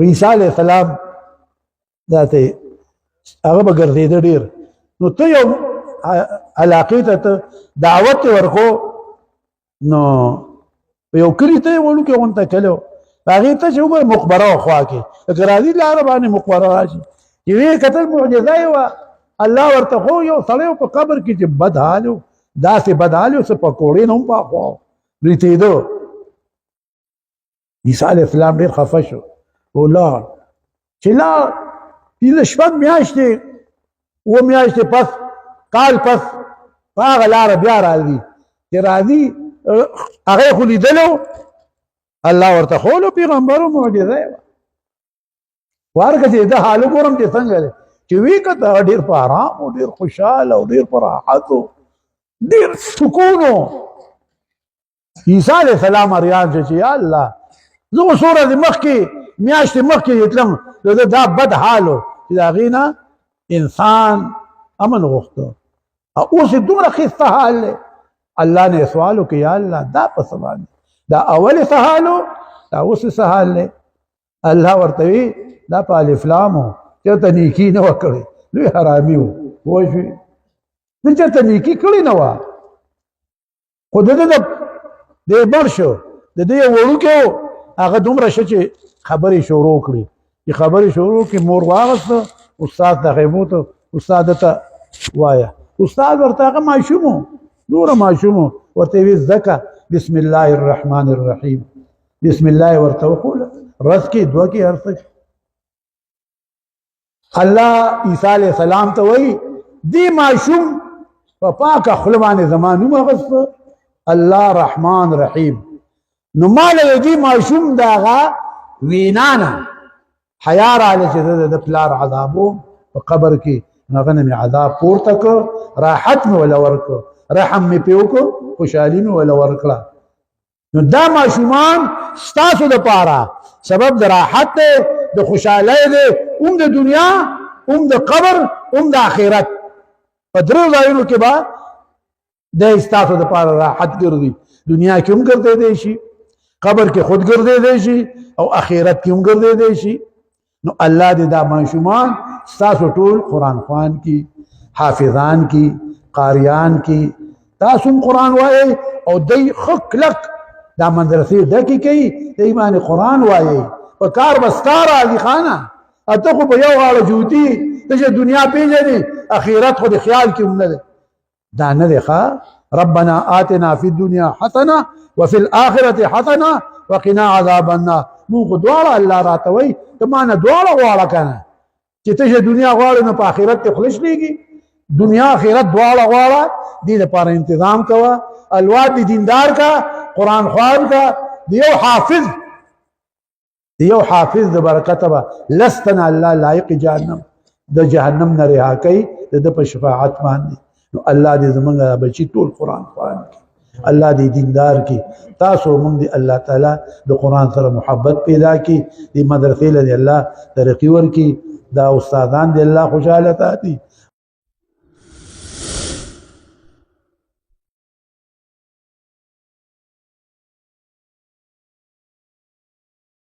عیسی علیه السلام ذاته هغه به ګرځېده ډېر نو ته یو علاقې ته دعوت ورکو نو په یو کلي ته یې وړوکې غونته کلی و هغې ته چې وګوره مقبره وه خوا کې لکه راځي لاره باندې مقبره راشي چې ویې کتل معجزه یې وه الله ورته خو یو سړی په قبر کې چې بد حال و داسې بد حال و څه پکوړې نه هم پاخوا ریتېده عیسی علیه السلام ډېر خفه شو ولاړ چې لاړ پنځه شپږ میاشتې اووه میاشتې پس کال پس په هغه لاره بیا راځي چې راځي هغه خو لیدلو الله ورته ښولو پیغمبرو معجزه یې وه وارکه چې د حال وګورم چې څنګه دی چې وی کته ډېر په ارام او ډېر خوشحاله او ډېر په راحت او ډېر سکون و عیسی علیه السلام اریان چې یا الله زه خو څو ورځې مخکې میاشتې مخکې تلم دا بد حال و چې د هغې نه انسان امن غوښته اوس یې دومره ښایسته حال دی الله نه یې سوال وکړي یا الله دا په څه باندې دا اول څه حال و دا اوس څه حال دی الله ورته وي دا په الف لام و چېرته نیکي نه وه کړې لوی حرامي و پوه شوې ده چېرته نیکي کړې نه وه خو د ده دی مړ شو د ده یو وړوکی و هغه دومره ښه چې خبرې شروع کړې چې خبرې شروع کړې مور واغسته استاد ته خیمو ته استاد ته وایه استاد ورته هغه ماشوم و دومره ماشوم و ورته یې ویل زده کړه بسم الله الرحمن الرحیم بسم الله ورته وښوله رس کې دوه کې هر څه الله عیسی علیه السلام ته وایي دې ماشوم په پاکه خوله باندې زما نوم اخسته الله رحمان رحیم نو ما له دې ماشوم د هغه وینا نه حیا راغله چې د پلار عذابو په قبر کې هغه نه مې عذاب پورته کړ راحت مې ولا ورکړ رحم مې پې وکړ خوشحالي مې ولا ورکړه نو دا ماشومان ستاسو دپاره سبب د راحت دی د خوشحالۍ دی هم د دنیا هم د قبر هم د آخرت په درې ځایونو کې به دی ستاسو دپاره راحت ګرځي دنیا کې هم ګرځېدی شي قبر کې خود ګرځېدی شي او آخرت کې هم ګرځېدی شي نو الله دې دا ماشومان ستاسو ټول قرآن خوان کی حافظان کی قاریان کی تاسو هم قرآن وایئ او دی ښه کلک دا مدرسې ډکې کوي دی باندې قرآن وایئ په کار به ستا راځي خانه ته خو په یو غاړه جوتي ته چې دنیا پېژنې اخرت خو د خیال کې هم نه دی دا نه دی ښه ربنا آتنا فی الدنیا حسنه وفي الآخرة حسنه وقنا عذاب النار مونږ خو دواړه الله راته وایي ته ما نه دواړه غواړه که نه چې ته چې دنیا غواړې نو په آخرت کې خوله شلېږي دنیا آخرت دواړه غواړه دې لپاره انتظام کوه الواد دې دیندار کا قرآن خوان کا د یو حافظ د برکته به لستن الله لایق جهنم د جهنم نه رها کوي د ده په شفاعت باندې نو الله دې زمونږ بچي ټول قرآن خوان کړي الله دې دیندار کی تاسو مونږ دې الله تعالی د قرآن سره محبت پیدا کی دې مدرسې له دې الله ترقي ورکي دا استادان دې الله خوشاله ساتي